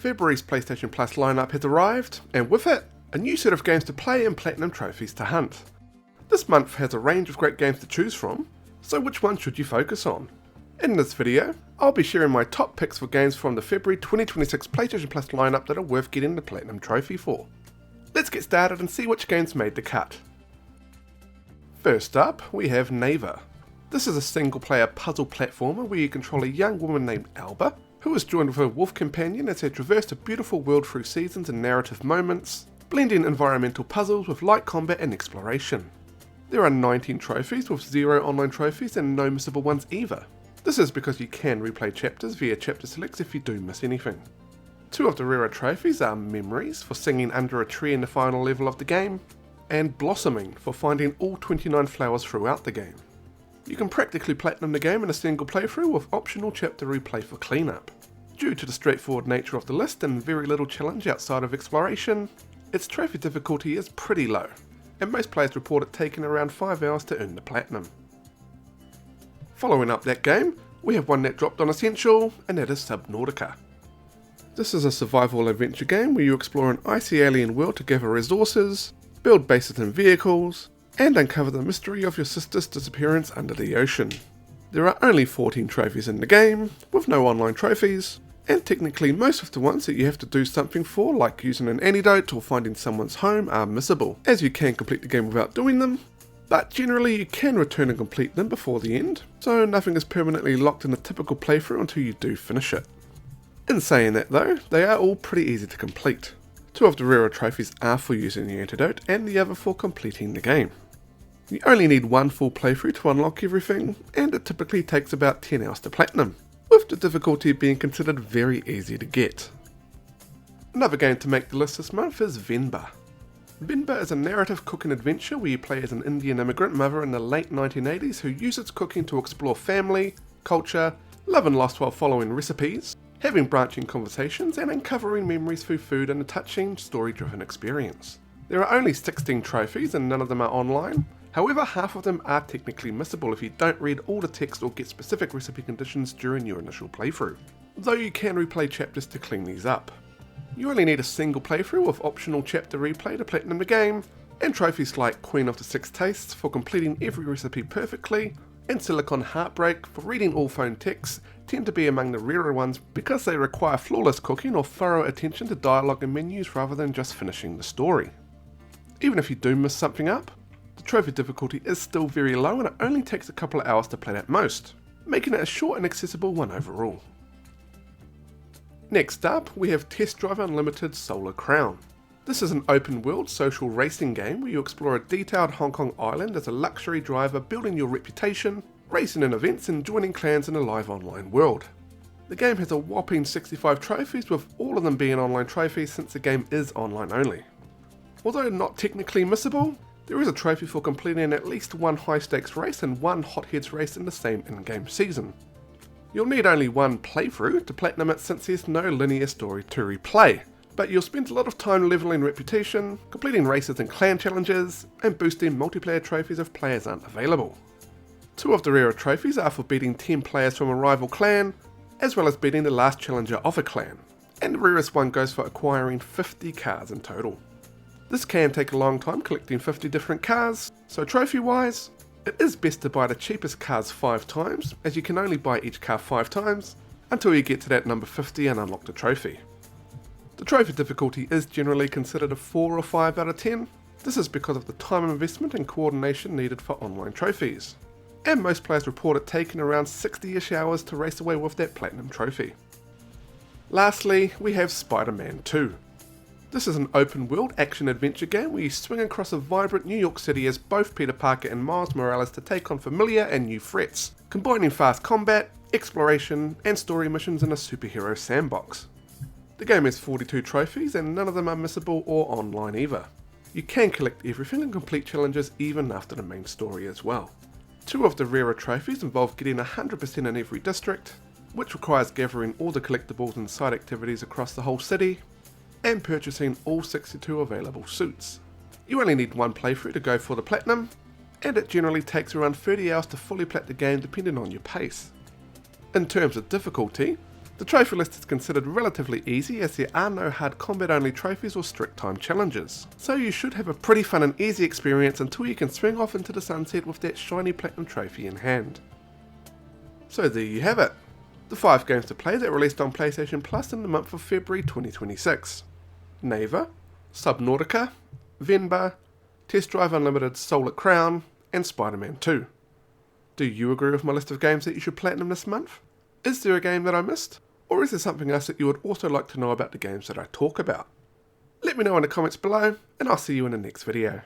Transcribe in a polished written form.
February's PlayStation Plus lineup has arrived, and with it, a new set of games to play and platinum trophies to hunt. This month has a range of great games to choose from, so which one should you focus on? In this video, I'll be sharing my top picks for games from the February 2026 PlayStation Plus lineup that are worth getting the platinum trophy for. Let's get started and see which games made the cut. First up, we have Neva. This is a single-player puzzle platformer where you control a young woman named Alba, who is joined with her wolf companion as they traverse a beautiful world through seasons and narrative moments, blending environmental puzzles with light combat and exploration. There are 19 trophies with 0 online trophies and no missable ones either. This is because you can replay chapters via chapter selects if you do miss anything. 2 of the rarer trophies are Memories for singing under a tree in the final level of the game, and Blossoming for finding all 29 flowers throughout the game. You can practically platinum the game in a single playthrough with optional chapter replay for cleanup. Due to the straightforward nature of the list and very little challenge outside of exploration, its trophy difficulty is pretty low, and most players report it taking around 5 hours to earn the platinum. Following up that game, we have one that dropped on Essential, and that is Subnautica. This is a survival adventure game where you explore an icy alien world to gather resources, build bases and vehicles, and uncover the mystery of your sister's disappearance under the ocean. There are only 14 trophies in the game, with no online trophies, and technically most of the ones that you have to do something for, like using an antidote or finding someone's home, are missable, as you can complete the game without doing them, but generally you can return and complete them before the end, so nothing is permanently locked in a typical playthrough until you do finish it. In saying that though, they are all pretty easy to complete. 2 of the rarer trophies are for using the antidote and the other for completing the game. You only need one full playthrough to unlock everything, and it typically takes about 10 hours to platinum, with the difficulty being considered very easy to get. Another game to make the list this month is Venba. Venba is a narrative cooking adventure where you play as an Indian immigrant mother in the late 1980s who uses cooking to explore family, culture, love and loss while following recipes, having branching conversations, and uncovering memories through food in a touching, story-driven experience. There are only 16 trophies and none of them are online. However, half of them are technically missable if you don't read all the text or get specific recipe conditions during your initial playthrough, though you can replay chapters to clean these up. You only need a single playthrough with optional chapter replay to platinum the game, and trophies like Queen of the Six Tastes for completing every recipe perfectly, and Silicon Heartbreak for reading all phone texts tend to be among the rarer ones because they require flawless cooking or thorough attention to dialogue and menus rather than just finishing the story. Even if you do miss something up, the trophy difficulty is still very low and it only takes a couple of hours to play at most, making it a short and accessible one overall. Next up, we have Test Drive Unlimited Solar Crown. This is an open world social racing game where you explore a detailed Hong Kong island as a luxury driver, building your reputation, racing in events and joining clans in a live online world. The game has a whopping 65 trophies, with all of them being online trophies since the game is online only. Although not technically missable, there is a trophy for completing at least one high stakes race and one hotheads race in the same in-game season. You'll need only one playthrough to platinum it since there's no linear story to replay, but you'll spend a lot of time leveling reputation, completing races and clan challenges, and boosting multiplayer trophies if players aren't available. 2 of the rarer trophies are for beating 10 players from a rival clan, as well as beating the last challenger of a clan, and the rarest one goes for acquiring 50 cars in total. This can take a long time collecting 50 different cars, so trophy wise, it is best to buy the cheapest cars 5 times, as you can only buy each car 5 times, until you get to that number 50 and unlock the trophy. The trophy difficulty is generally considered a 4 or 5 out of 10, this is because of the time investment and coordination needed for online trophies, and most players report it taking around 60ish hours to race away with that platinum trophy. Lastly, we have Spider-Man 2. This is an open world action adventure game where you swing across a vibrant New York City as both Peter Parker and Miles Morales to take on familiar and new threats, combining fast combat, exploration, and story missions in a superhero sandbox. The game has 42 trophies and none of them are missable or online either. You can collect everything and complete challenges even after the main story as well. 2 of the rarer trophies involve getting 100% in every district, which requires gathering all the collectibles and side activities across the whole city, and purchasing all 62 available suits. You only need one playthrough to go for the platinum, and it generally takes around 30 hours to fully plat the game depending on your pace. In terms of difficulty, The trophy list is considered relatively easy as there are no hard combat only trophies or strict time challenges, so you should have a pretty fun and easy experience until you can swing off into the sunset with that shiny platinum trophy in hand. So there you have it, the 5 games to play that released on PlayStation Plus in the month of February 2026. Neva, Subnautica, Venba, Test Drive Unlimited Solar Crown, and Spider-Man 2. Do you agree with my list of games that you should platinum this month? Is there a game that I missed? Or is there something else that you would also like to know about the games that I talk about? Let me know in the comments below, and I'll see you in the next video.